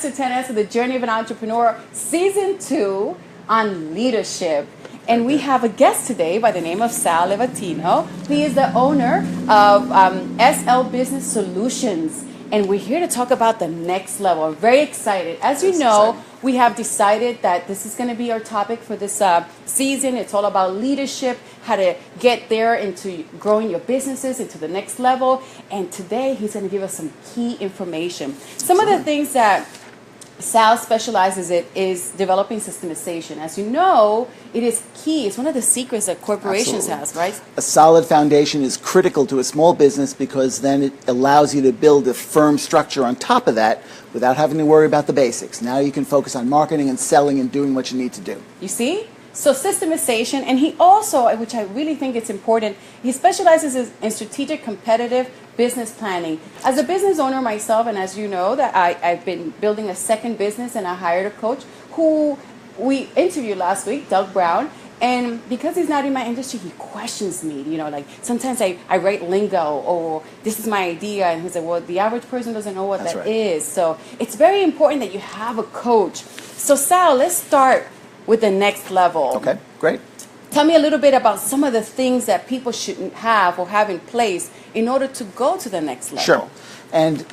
to Tanez with the Journey of an Entrepreneur, Season 2 on leadership. And we have a guest today by the name of Sal Levatino. He is the owner of SL Business Solutions. And we're here to talk about the next level. I'm very excited. As you know, we have decided that this is going to be our topic for this season. It's all about leadership, how to get there into growing your businesses into the next level. And today, he's going to give us some key information. Some of the things that Sal specializes in is developing systematization. As you know, it is key. It's one of the secrets that corporations have, right? A solid foundation is critical to a small business because then it allows you to build a firm structure on top of that without having to worry about the basics. Now you can focus on marketing and selling and doing what you need to do. You see? So systematization, and he also, which I really think it's important, he specializes in strategic competitive business planning. As a business owner myself, and as you know, that I've been building a second business, and I hired a coach who we interviewed last week, Doug Brown, and because he's not in my industry, he questions me, you know, like sometimes I write lingo, or this is my idea, and he's like, well, the average person doesn't know what that is. So it's very important that you have a coach. So Sal, let's start with the next level. Okay, great. Tell me a little bit about some of the things that people should have or have in place in order to go to the next level. Sure. And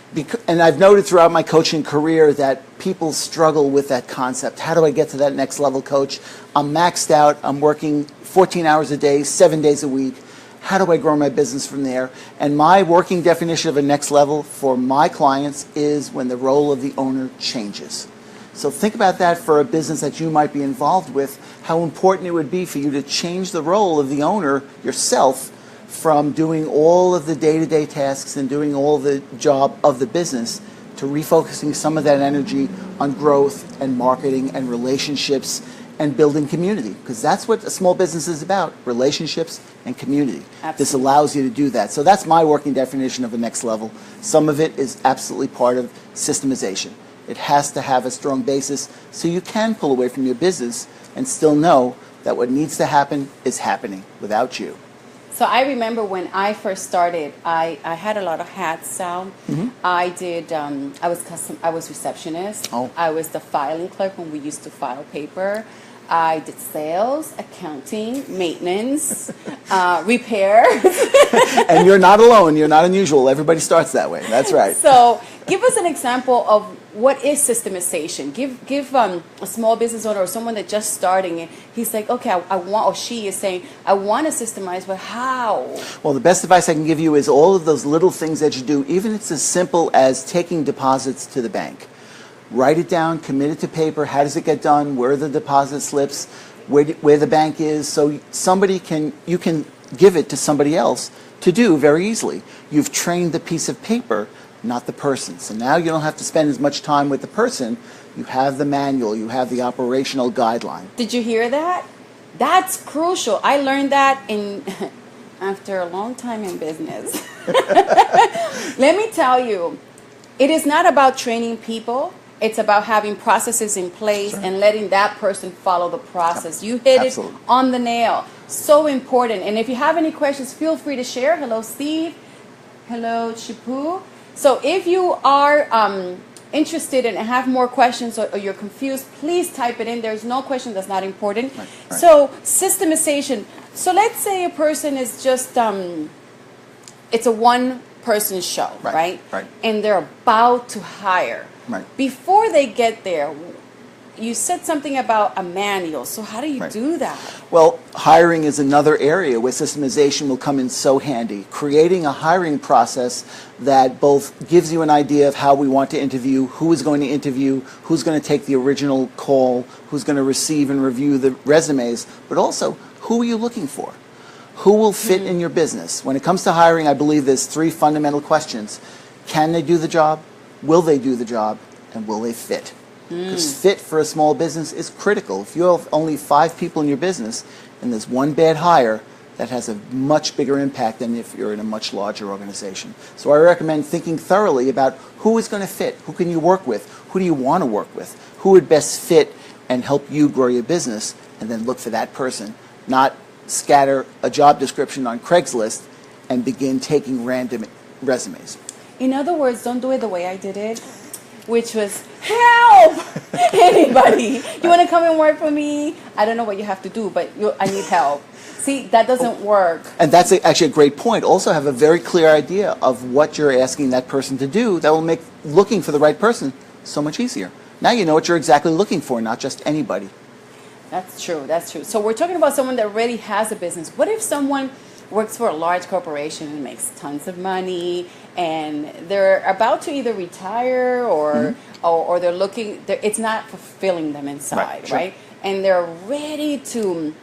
I've noted throughout my coaching career that people struggle with that concept. How do I get to that next level, coach? I'm maxed out. I'm working 14 hours a day, 7 days a week. How do I grow my business from there? And my working definition of a next level for my clients is when the role of the owner changes. So think about that for a business that you might be involved with, how important it would be for you to change the role of the owner yourself from doing all of the day-to-day tasks and doing all the job of the business to refocusing some of that energy on growth and marketing and relationships and building community, because that's what a small business is about, relationships and community. Absolutely. This allows you to do that. So that's my working definition of a next level. Some of it is absolutely part of systemization. It has to have a strong basis so you can pull away from your business and still know that what needs to happen is happening without you. So I remember when I first started, I had a lot of hats, Sal. I did, I was receptionist. Oh. I was the filing clerk when we used to file paper. I did sales, accounting, maintenance, repairs. And you're not alone. You're not unusual. Everybody starts that way. That's right. So give us an example of what is systemization. Give a small business owner or someone that's just starting it. He's like, okay, I want, or she is saying, I want to systemize, but how? Well, the best advice I can give you is all of those little things that you do, even if it's as simple as taking deposits to the bank. Write it down, commit it to paper. How does it get done? Where are the deposit slips? Where the bank is? So you can give it to somebody else to do very easily. You've trained the piece of paper, not the person. So now you don't have to spend as much time with the person. You have the manual. You have the operational guideline. Did you hear that? That's crucial. I learned that after a long time in business. Let me tell you, it is not about training people. It's about having processes in place and letting that person follow the process. You hit it on the nail. So important. And if you have any questions, feel free to share. Hello, Steve. Hello, Chipu. So if you are interested and have more questions or you're confused, please type it in. There's no question that's not important. Right. So systemization. So let's say a person is just, it's a one-person show, right? Right. And they're about to hire. Right. Before they get there, you said something about a manual. So how do you do that? Well, hiring is another area where systemization will come in so handy. Creating a hiring process that both gives you an idea of how we want to interview, who is going to interview, who's going to take the original call, who's going to receive and review the resumes, but also who are you looking for? Who will fit in your business? When it comes to hiring, I believe there's 3 fundamental questions. Can they do the job? Will they do the job? And will they fit? Because fit for a small business is critical. If you have only 5 people in your business and there's one bad hire, that has a much bigger impact than if you're in a much larger organization. So I recommend thinking thoroughly about who is going to fit, who can you work with, who do you want to work with, who would best fit and help you grow your business, and then look for that person, not scatter a job description on Craigslist and begin taking random resumes. In other words, don't do it the way I did it. which was, help! Anybody? You want to come and work for me? I don't know what you have to do, but I need help. See, that doesn't work. And that's actually a great point. Also have a very clear idea of what you're asking that person to do. That will make looking for the right person so much easier. Now you know what you're exactly looking for, not just anybody. That's true. That's true. So we're talking about someone that already has a business. What if someone works for a large corporation and makes tons of money, and they're about to either retire or they're looking, it's not fulfilling them inside, right? And they're ready to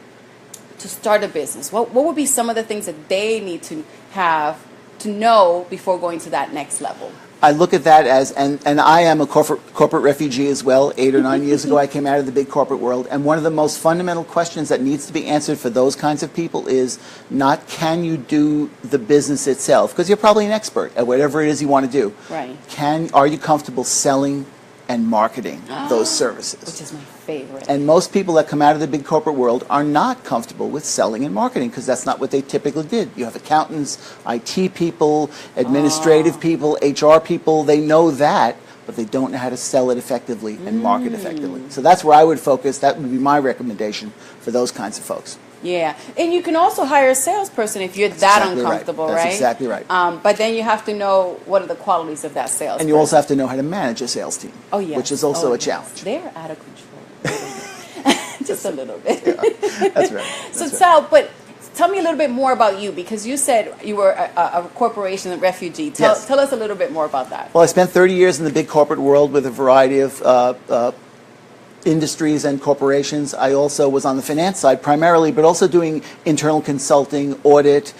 start a business. What would be some of the things that they need to have to know before going to that next level? I look at that as, and I am a corporate refugee as well. 8 or 9 years ago, I came out of the big corporate world, and one of the most fundamental questions that needs to be answered for those kinds of people is not can you do the business itself, because you're probably an expert at whatever it is you want to do. Right. Are you comfortable selling and marketing those services? Which is my favorite. And most people that come out of the big corporate world are not comfortable with selling and marketing because that's not what they typically did. You have accountants, IT people, administrative people, HR people. They know that, but they don't know how to sell it effectively and market effectively. So that's where I would focus. That would be my recommendation for those kinds of folks. Yeah, and you can also hire a salesperson if you're uncomfortable, right? That's exactly right. But then you have to know what are the qualities of that salesperson. And you also have to know how to manage a sales team, which is also a challenge. They're out of control. Just a little bit. Yeah, that's right. So, Sal, but tell me a little bit more about you, because you said you were a corporation refugee. Tell us a little bit more about that. Well, I spent 30 years in the big corporate world with a variety of industries and corporations. I also was on the finance side primarily, but also doing internal consulting, audit,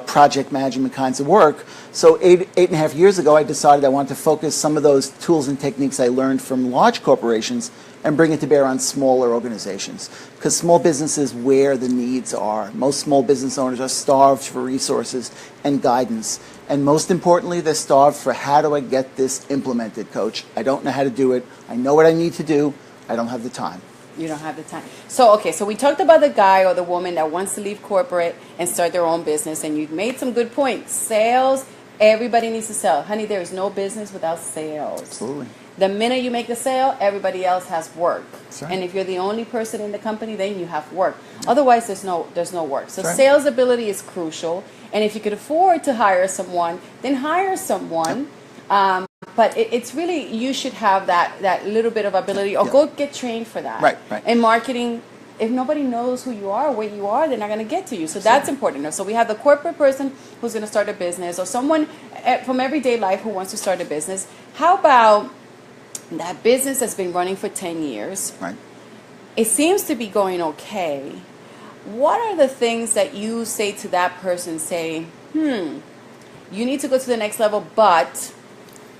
project management kinds of work. So eight and a half years ago, I decided I wanted to focus some of those tools and techniques I learned from large corporations and bring it to bear on smaller organizations. Because small business is where the needs are. Most small business owners are starved for resources and guidance. And most importantly, they're starved for how do I get this implemented, coach? I don't know how to do it. I know what I need to do. I don't have the time. You don't have the time. So, okay, so we talked about the guy or the woman that wants to leave corporate and start their own business, and you've made some good points. Sales, everybody needs to sell. Honey, there is no business without sales. Absolutely. The minute you make the sale, everybody else has work. That's right. And if you're the only person in the company, then you have work. Otherwise, there's no work. So That's right. Sales ability is crucial. And if you could afford to hire someone, then hire someone. Yep. But it's really, you should have that little bit of ability, or go get trained for that. Right. And marketing, if nobody knows who you are, where you are, they're not going to get to you. So that's important. So we have the corporate person who's going to start a business, or someone from everyday life who wants to start a business. How about that business that's been running for 10 years? Right. It seems to be going okay. What are the things that you say to that person, say, you need to go to the next level, but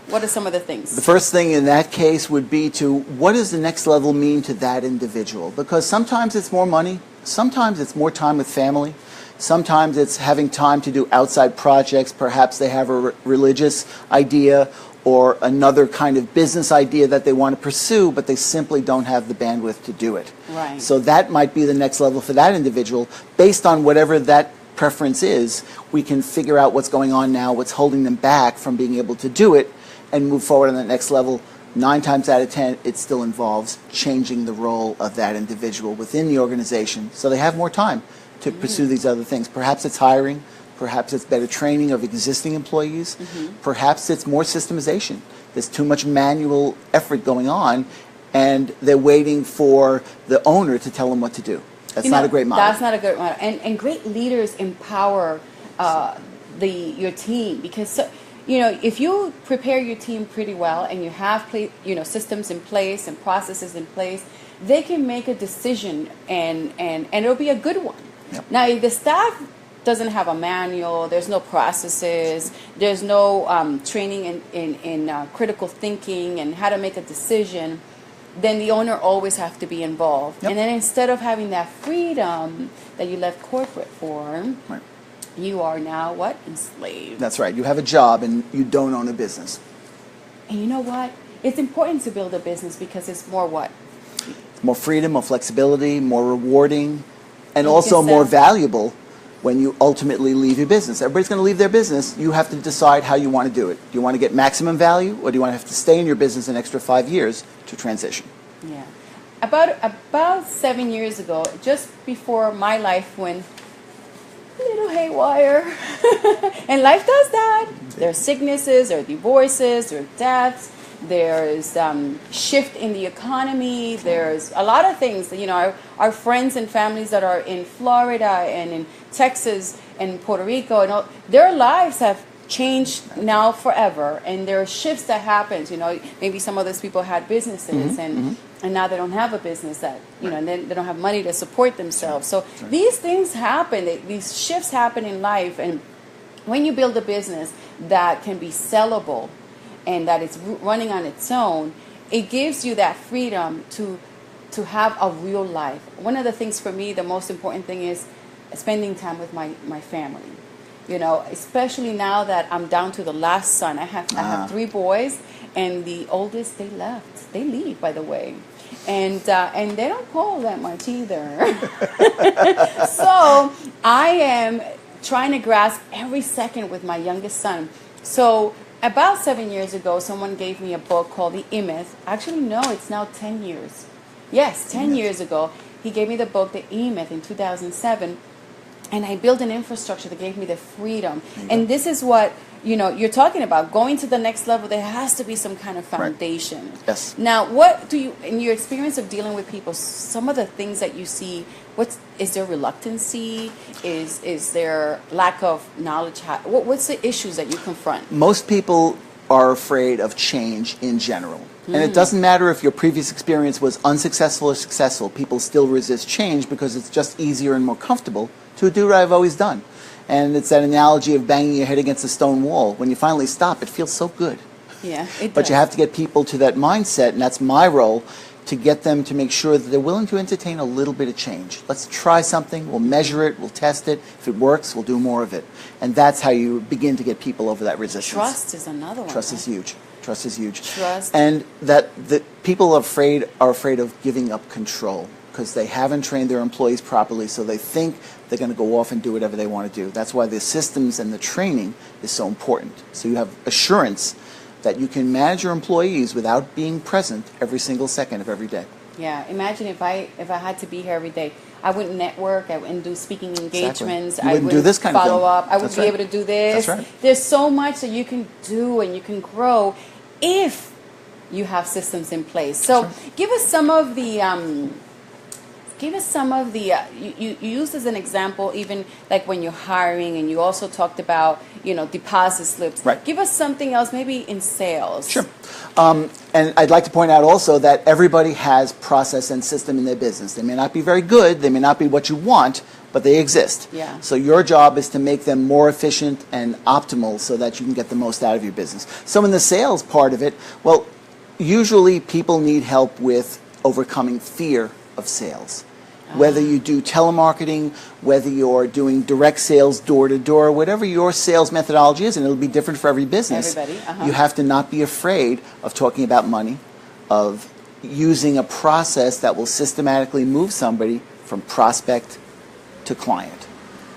what are some of the things? The first thing in that case would be to, what does the next level mean to that individual? Because sometimes it's more money, sometimes it's more time with family, sometimes it's having time to do outside projects. Perhaps they have a religious idea or another kind of business idea that they want to pursue, but they simply don't have the bandwidth to do it. Right. So that might be the next level for that individual. Based on whatever that preference is, we can figure out what's going on now, what's holding them back from being able to do it, and move forward on that next level. 9 times out of 10, it still involves changing the role of that individual within the organization so they have more time to pursue these other things. Perhaps it's hiring, perhaps it's better training of existing employees, perhaps it's more systemization. There's too much manual effort going on, and they're waiting for the owner to tell them what to do. That's not a great model. That's not a good model. And great leaders empower your team, because if you prepare your team pretty well and you have systems in place and processes in place, they can make a decision and it'll be a good one. Yep. Now, if the staff doesn't have a manual, there's no processes, there's no training in critical thinking and how to make a decision, then the owner always has to be involved. Yep. And then instead of having that freedom that you left corporate for, Right. you are now what? Enslaved. That's right. You have a job and you don't own a business. And you know what? It's important to build a business because it's more what? More freedom, more flexibility, more rewarding, and You also can more sell. valuable when you ultimately leave your business. Everybody's going to leave their business. You have to decide how you want to do it. Do you want to get maximum value, or do you want to have to stay in your business an extra 5 years to transition? Yeah. About 7 years ago, just before my life went a little haywire, and life does that. There are sicknesses, there are divorces, there are deaths, there's shift in the economy, there's a lot of things. You know, our friends and families that are in Florida and in Texas and Puerto Rico, and all, their lives have changed now forever, and there are shifts that happens. You know, maybe some of those people had businesses, and now they don't have a business that, you know, and then they don't have money to support themselves. So these things happen, these shifts happen in life, and when you build a business that can be sellable and that it's running on its own, it gives you that freedom to have a real life. One of the things for me, the most important thing is spending time with my family. You know, especially now that I'm down to the last son. I have 3 boys, and the oldest, they left. They leave, by the way. And they don't call that much either. So I am trying to grasp every second with my youngest son. So about 7 years ago, someone gave me a book called The E-Myth. Actually, no, it's now 10 years. Yes, 10 years ago, he gave me the book, The E-Myth, in 2007. And I built an infrastructure that gave me the freedom. And this is what, you know, you're talking about. Going to the next level, there has to be some kind of foundation. Right. Yes. Now, what do you, in your experience of dealing with people, some of the things that you see, is there reluctancy? Is there lack of knowledge? What's the issues that you confront? Most people are afraid of change in general. And it doesn't matter if your previous experience was unsuccessful or successful. People still resist change because it's just easier and more comfortable to do what I've always done. And it's that analogy of banging your head against a stone wall. When you finally stop, it feels so good. Yeah, it does. But you have to get people to that mindset, and that's my role, to get them to make sure that they're willing to entertain a little bit of change. Let's try something, we'll measure it, we'll test it. If it works, we'll do more of it. And that's how you begin to get people over that resistance. Trust is another one. Trust is huge. Trust is huge. Trust. And that people are afraid of giving up control because they haven't trained their employees properly, so they think they're going to go off and do whatever they want to do. That's why the systems and the training is so important. So you have assurance that you can manage your employees without being present every single second of every day. Yeah, imagine if I had to be here every day. I wouldn't network. I wouldn't do speaking engagements. Exactly. I wouldn't do this kind of thing. follow up. I wouldn't That's be right. able to do this. That's right. There's so much that you can do and you can grow if you have systems in place. So That's right. give us some of the. You used as an example, even like when you're hiring, and you also talked about, you know, deposit slips. Right. Give us something else, maybe in sales. Sure. And I'd like to point out also that everybody has process and system in their business. They may not be very good, they may not be what you want, but they exist. Yeah. So your job is to make them more efficient and optimal so that you can get the most out of your business. So in the sales part of it, well, usually people need help with overcoming fear of sales. Whether you do telemarketing, whether you're doing direct sales door to door, whatever your sales methodology is, and it'll be different for every business, Everybody, you have to not be afraid of talking about money, of using a process that will systematically move somebody from prospect to client.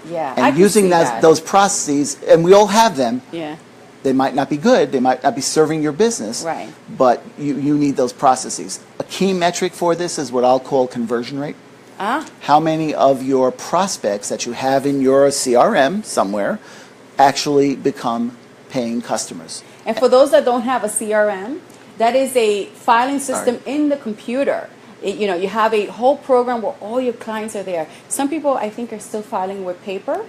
Yeah. And I can using see that. those processes, and we all have them. Yeah. They might not be good, they might not be serving your business, Right. but you need those processes. A key metric for this is what I'll call conversion rate. How many of your prospects that you have in your CRM somewhere actually become paying customers? And for those that don't have a CRM, that is a filing system in the computer. You have a whole program where all your clients are there. Some people, I think, are still filing with paper.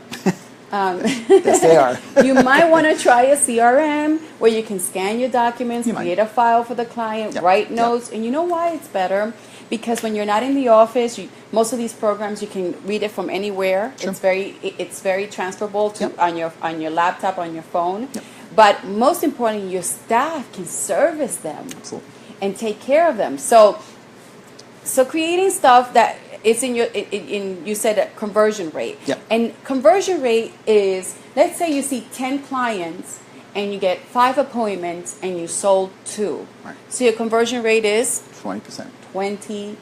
Yes, they are. You might want to try a CRM where you can scan your documents, create a file for the client, write notes. And you know why it's better? Because when you're not in the office, most of these programs, you can read it from anywhere. Sure. It's very transferable to on your laptop, on your phone. But most importantly, your staff can service them. Absolutely. And take care of them. So creating stuff that it's you said a conversion rate. Yep. And conversion rate is, let's say you see 10 clients and you get 5 appointments and you sold 2. Right. So your conversion rate is 20%. 20%.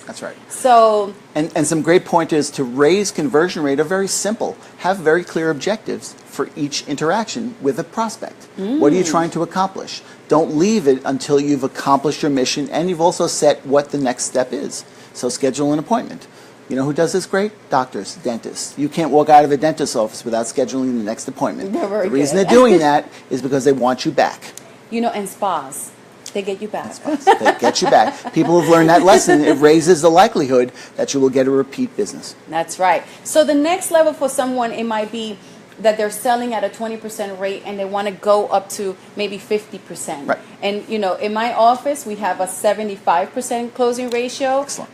That's right. So, And some great pointers to raise conversion rate are very simple. Have very clear objectives for each interaction with a prospect. What are you trying to accomplish? Don't leave it until you've accomplished your mission and you've also set what the next step is. So schedule an appointment. You know who does this great? Doctors, dentists. You can't walk out of a dentist's office without scheduling the next appointment. The reason they're doing that is because they want you back. you know, and spas, they get you back. They get you back. People have learned that lesson. It raises the likelihood that you will get a repeat business. That's right. So the next level for someone, it might be that they're selling at a 20% rate and they want to go up to maybe 50%. Right. And, you know, in my office, we have a 75% closing ratio. Excellent.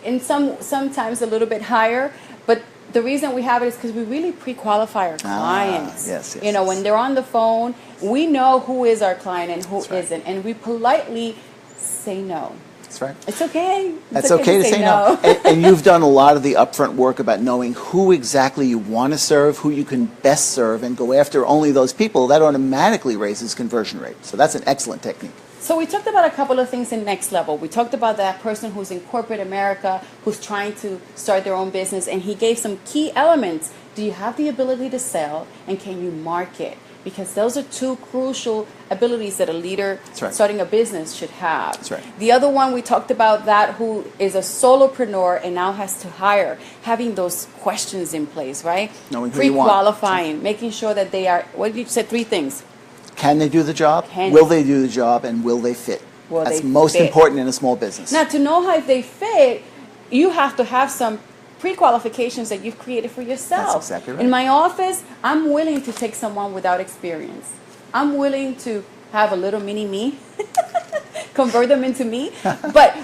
And sometimes a little bit higher. But the reason we have it is because we really pre-qualify our clients. Yes, you know, when they're on the phone, we know who is our client and who That's right. isn't. And we politely say no. That's right. It's okay. That's okay to say no. And you've done a lot of the upfront work about knowing who exactly you want to serve, who you can best serve, and go after only those people. That automatically raises conversion rate. So that's an excellent technique. So we talked about a couple of things in next level. We talked about that person who's in corporate America, who's trying to start their own business, and he gave some key elements. Do you have the ability to sell, and can you market? Because those are two crucial abilities that a leader starting a business should have. That's right. The other one, we talked about that who is a solopreneur and now has to hire, having those questions in place, right? Knowing who you want. Pre-qualifying, making sure that they are, what did you say, 3 things? Can they do the job? Will they do the job? And will they fit? That's most important in a small business. Now, to know how they fit, you have to have some pre-qualifications that you've created for yourself. That's exactly right. In my office, I'm willing to take someone without experience. I'm willing to have a little mini me, convert them into me. But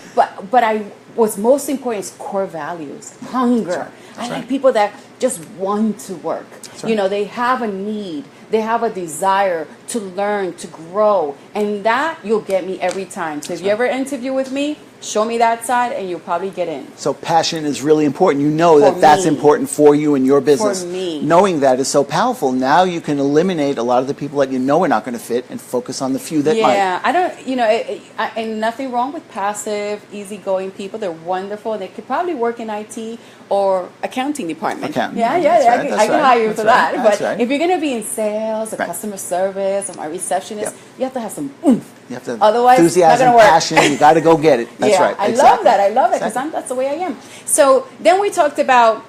what's most important is core values, hunger. I like people that just want to work. You know, they have a need. They have a desire to learn, to grow. And that you'll get me every time. So if you ever interview with me, show me that side and you'll probably get in. So passion is really important. You know that that's important for you and your business. For me. Knowing that is so powerful. Now you can eliminate a lot of the people that you know are not going to fit and focus on the few that might. Yeah, I don't, you know, and nothing wrong with passive, easygoing people. They're wonderful. They could probably work in IT or accounting department. Accounting. Yeah, I can hire you for that. But if you're going to be in sales or customer service or my receptionist, you have to have some oomph. You have to otherwise, enthusiasm, passion. You got to go get it. That's right. I love that. I love it because that's the way I am. So then we talked about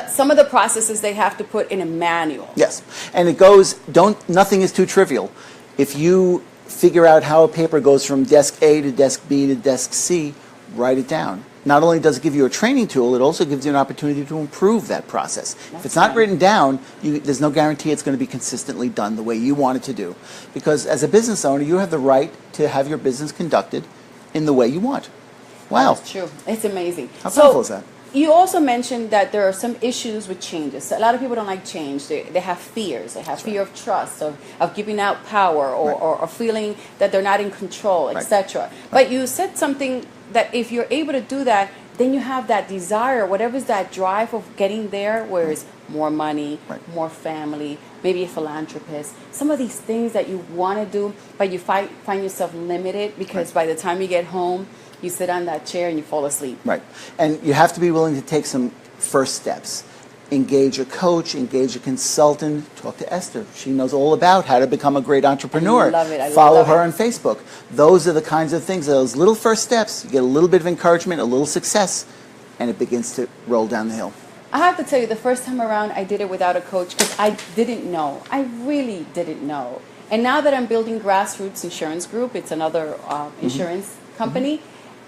some of the processes they have to put in a manual. Yes, and it goes. Nothing is too trivial. If you figure out how a paper goes from desk A to desk B to desk C, write it down. Not only does it give you a training tool, it also gives you an opportunity to improve that process. If it's not written down, there's no guarantee it's going to be consistently done the way you want it to do. Because as a business owner, you have the right to have your business conducted in the way you want. Wow. That's true. It's amazing. How powerful is that? You also mentioned that there are some issues with changes. A lot of people don't like change. They have fears. They have fear of trust, of giving out power, or feeling that they're not in control, etc. But you said something that if you're able to do that, then you have that desire, whatever's that drive of getting there, where it's more money, more family, maybe a philanthropist, some of these things that you want to do, but you find yourself limited because by the time you get home, you sit on that chair and you fall asleep. Right. And you have to be willing to take some first steps. Engage a coach, engage a consultant, talk to Esther. She knows all about how to become a great entrepreneur. I love it. Follow her on Facebook. Those are the kinds of things, those little first steps. You get a little bit of encouragement, a little success, and it begins to roll down the hill. I have to tell you, the first time around, I did it without a coach because I didn't know. I really didn't know. And now that I'm building Grassroots Insurance Group, it's another insurance company,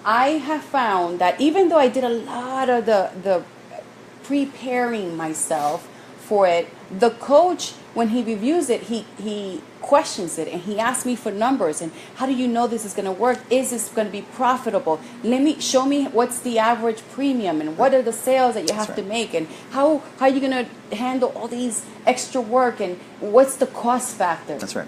I have found that even though I did a lot of the preparing myself for it, the coach, when he reviews it, he questions it and he asks me for numbers and how do you know this is going to work? Is this going to be profitable? Show me what's the average premium and what are the sales that you have to make and how are you going to handle all these extra work and what's the cost factor? That's right.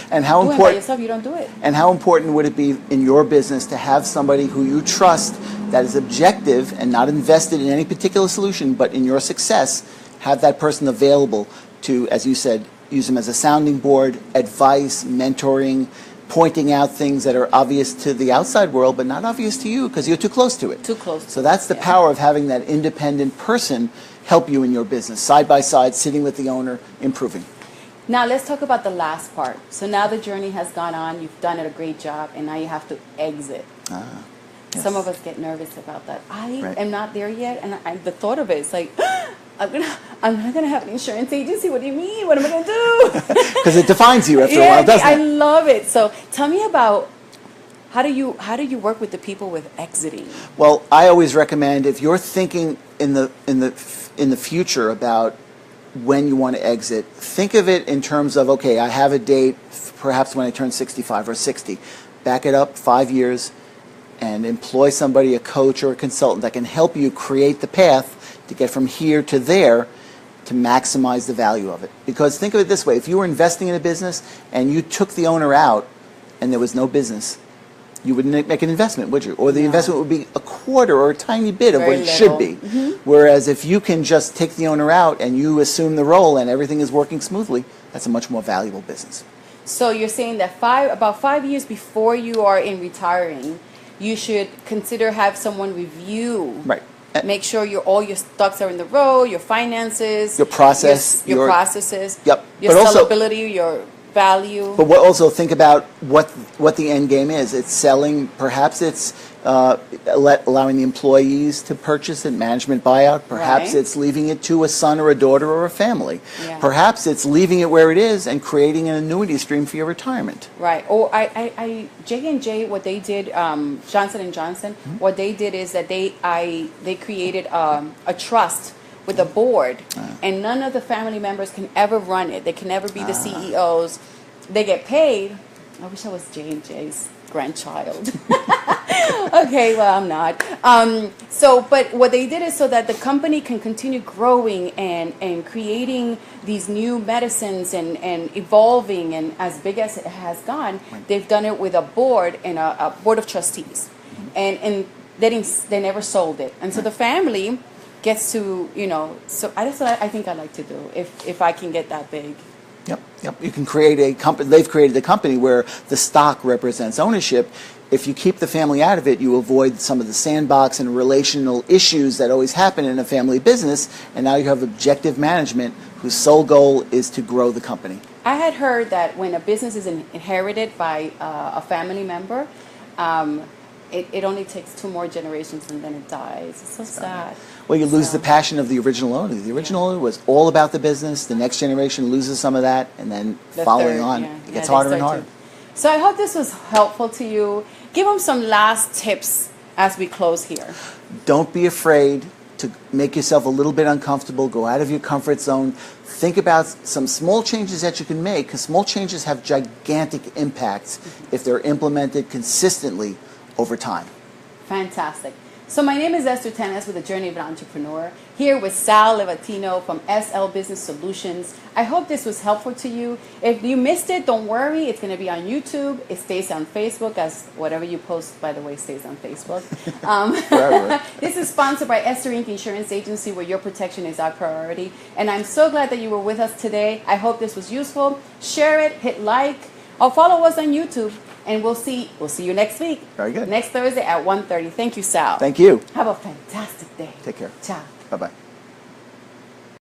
And how important? By yourself, you don't do it. And how important would it be in your business to have somebody who you trust that is objective and not invested in any particular solution, but in your success, have that person available to, as you said, use them as a sounding board, advice, mentoring, pointing out things that are obvious to the outside world but not obvious to you because you're too close to it. Too close. So that's the power of having that independent person help you in your business, side by side, sitting with the owner, improving. Now let's talk about the last part. So now the journey has gone on, you've done a great job, and now you have to exit. Yes. Some of us get nervous about that. I Right. am not there yet, and the thought of it is like, I'm not gonna have an insurance agency. What do you mean? What am I gonna do? Because it defines you after a while, doesn't I it? love it. So tell me about how do you work with the people with exiting? Well, I always recommend if you're thinking in the future about when you want to exit, think of it in terms of, okay, I have a date, perhaps when I turn 65 or 60. Back it up 5 years and employ somebody, a coach or a consultant that can help you create the path to get from here to there to maximize the value of it. Because think of it this way, if you were investing in a business and you took the owner out and there was no business, you wouldn't make an investment, would you? Or the investment would be a quarter or a tiny bit of what it should be. Whereas if you can just take the owner out and you assume the role and everything is working smoothly, that's a much more valuable business. So you're saying that about 5 years before you are in retiring, you should consider have someone review. Right. Make sure all your ducks are in the row, your finances, Your process, your processes, Yep. your But also- sellability, your value. But also think about what the end game is. It's selling, perhaps it's allowing the employees to purchase it, management buyout. Perhaps Right. it's leaving it to a son or a daughter or a family. Yeah. Perhaps it's leaving it where it is and creating an annuity stream for your retirement. Right. Or J&J, what they did, Johnson & Johnson, what they did is that they created a trust with a board, and none of the family members can ever run it. They can never be the CEOs. They get paid. I wish I was J&J's grandchild. Okay, well, I'm not. But what they did is so that the company can continue growing and creating these new medicines and evolving, and as big as it has gone, they've done it with a board and a board of trustees. And they never sold it. And so the family gets to, so that's what I think I like to do if I can get that big. Yep. You can create a company. They've created a company where the stock represents ownership. If you keep the family out of it, you avoid some of the sandbox and relational issues that always happen in a family business. And now you have objective management whose sole goal is to grow the company. I had heard that when a business is inherited by a family member, it only takes 2 more generations and then it dies. It's so sad. Well, you lose the passion of the original owner. The original owner was all about the business. The next generation loses some of that, and then following on, it gets harder and harder. So I hope this was helpful to you. Give them some last tips as we close here. Don't be afraid to make yourself a little bit uncomfortable. Go out of your comfort zone. Think about some small changes that you can make, because small changes have gigantic impacts if they're implemented consistently over time. Fantastic. So my name is Esther Tanez with The Journey of an Entrepreneur, here with Sal Levatino from SL Business Solutions. I hope this was helpful to you. If you missed it, don't worry. It's going to be on YouTube. It stays on Facebook, as whatever you post, by the way, stays on Facebook. This is sponsored by Esther Inc. Insurance Agency, where your protection is our priority. And I'm so glad that you were with us today. I hope this was useful. Share it, hit like, or follow us on YouTube. And we'll see you next week. Very good. Next Thursday at 1:30. Thank you, Sal. Thank you. Have a fantastic day. Take care. Ciao. Bye-bye.